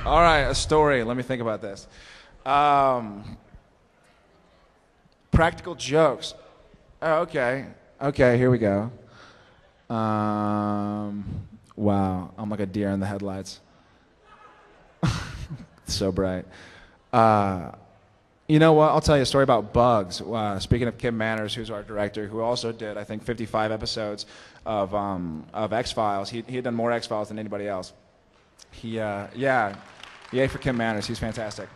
All right, a story. Let me think about this. Practical jokes. Oh, okay. Okay, here we go. Wow, I'm like a deer in the headlights. So bright. You know what? I'll tell you a story about Bugs. Speaking of Kim Manners, who's our director, who also did, I think, 55 episodes of X-Files. He had done more X-Files than anybody else. Yeah, yay for Kim Manners. He's fantastic.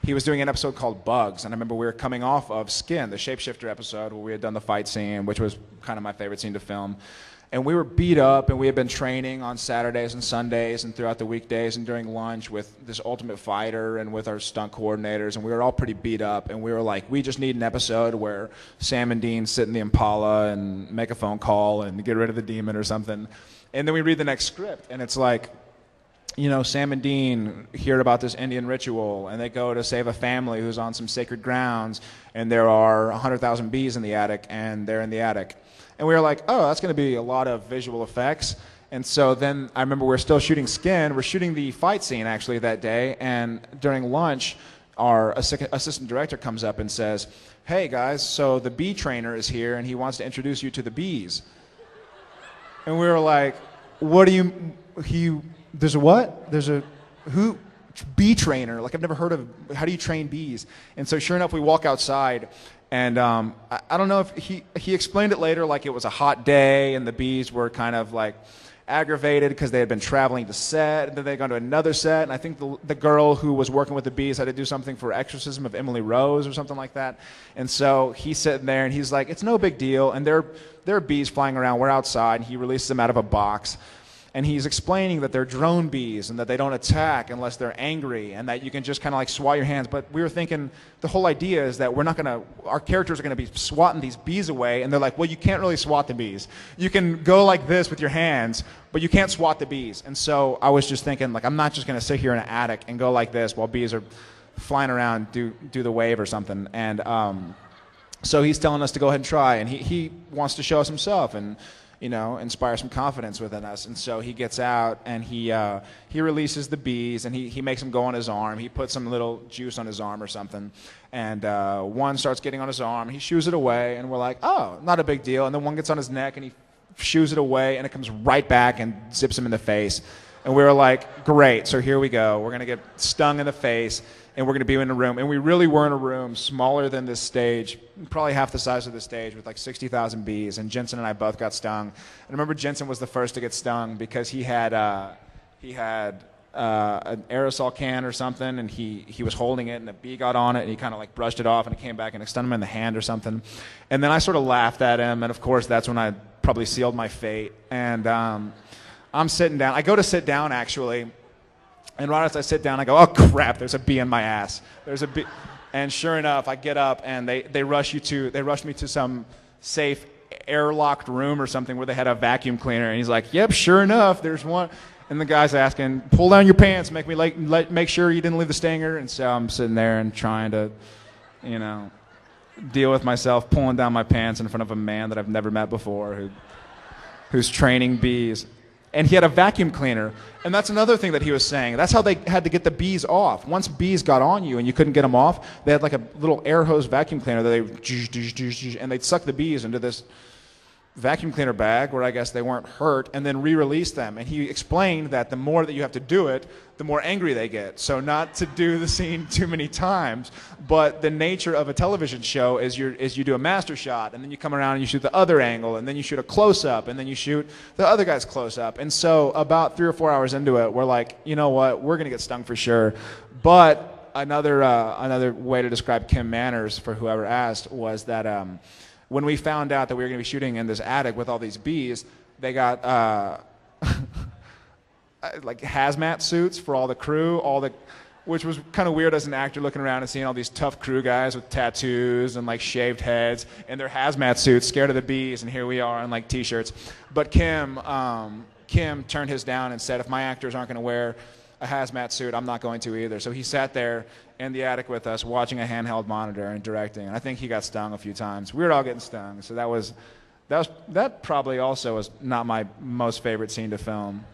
He was doing an episode called Bugs, and I remember we were coming off of Skin, the Shapeshifter episode, where we had done the fight scene, which was kind of my favorite scene to film. And we were beat up, and we had been training on Saturdays and Sundays and throughout the weekdays and during lunch with this Ultimate Fighter and with our stunt coordinators, and we were all pretty beat up, and we were like, we just need an episode where Sam and Dean sit in the Impala and make a phone call and get rid of the demon or something. And then we read the next script, and it's like, you know, Sam and Dean hear about this Indian ritual, and they go to save a family who's on some sacred grounds, and there are 100,000 bees in the attic, and they're in the attic. And we were like, oh, that's going to be a lot of visual effects. And so then I remember we're still shooting Skin. We're shooting the fight scene, actually, that day, and during lunch, our assistant director comes up and says, hey, guys, so the bee trainer is here, and he wants to introduce you to the bees. And we were like, what do you... There's a what? There's a who? Bee trainer. Like, I've never heard of, how do you train bees? And so sure enough, we walk outside, and I don't know if he explained it later like it was a hot day and the bees were kind of like aggravated because they had been traveling to set, and then they'd gone to another set, and I think the girl who was working with the bees had to do something for Exorcism of Emily Rose or something like that. And so he's sitting there and he's like, it's no big deal, and there are bees flying around, we're outside, and he releases them out of a box. And he's explaining that they're drone bees and that they don't attack unless they're angry and that you can just kind of like swat your hands. But we were thinking the whole idea is that our characters are going to be swatting these bees away. And they're like, well, you can't really swat the bees. You can go like this with your hands, but you can't swat the bees. And so I was just thinking, like, I'm not just going to sit here in an attic and go like this while bees are flying around, do the wave or something. And so he's telling us to go ahead and try. And he wants to show us himself and, you know, inspire some confidence within us. And so he gets out and he releases the bees, and he makes them go on his arm. He puts some little juice on his arm or something, and one starts getting on his arm. He shoos it away, and we're like, oh, not a big deal. And then one gets on his neck, and he shoos it away, and it comes right back and zips him in the face. And we were like, great, so here we go. We're going to get stung in the face, and we're going to be in a room. And we really were in a room smaller than this stage, probably half the size of the stage, with like 60,000 bees. And Jensen and I both got stung. And I remember Jensen was the first to get stung because he had an aerosol can or something, and he was holding it, and a bee got on it, and he kind of like brushed it off, and it came back and it stung him in the hand or something. And then I sort of laughed at him, and of course that's when I probably sealed my fate. And I'm sitting down. I go to sit down, actually. And right as I sit down, I go, oh, crap, there's a bee in my ass. There's a bee. And sure enough, I get up, and they rushed me to some safe airlocked room or something where they had a vacuum cleaner. And he's like, yep, sure enough, there's one. And the guy's asking, pull down your pants, make sure you didn't leave the stinger. And so I'm sitting there and trying to, you know, deal with myself, pulling down my pants in front of a man that I've never met before who's training bees. And he had a vacuum cleaner. And that's another thing that he was saying. That's how they had to get the bees off. Once bees got on you and you couldn't get them off, they had like a little air hose vacuum cleaner that and they'd suck the bees into this vacuum cleaner bag where I guess they weren't hurt, and then re-release them. And he explained that the more that you have to do it, the more angry they get. So not to do the scene too many times, but the nature of a television show is you do a master shot, and then you come around and you shoot the other angle, and then you shoot a close-up, and then you shoot the other guy's close-up. And so about 3 or 4 hours into it, we're like, you know what, we're going to get stung for sure. But another way to describe Kim Manners, for whoever asked, was that when we found out that we were going to be shooting in this attic with all these bees, they got like hazmat suits for all the crew, which was kind of weird as an actor looking around and seeing all these tough crew guys with tattoos and like shaved heads and their hazmat suits, scared of the bees, and here we are in like t-shirts. But Kim turned his down and said, if my actors aren't going to wear a hazmat suit, I'm not going to either. So he sat there in the attic with us watching a handheld monitor and directing. And I think he got stung a few times. We were all getting stung. So that probably also was not my most favorite scene to film.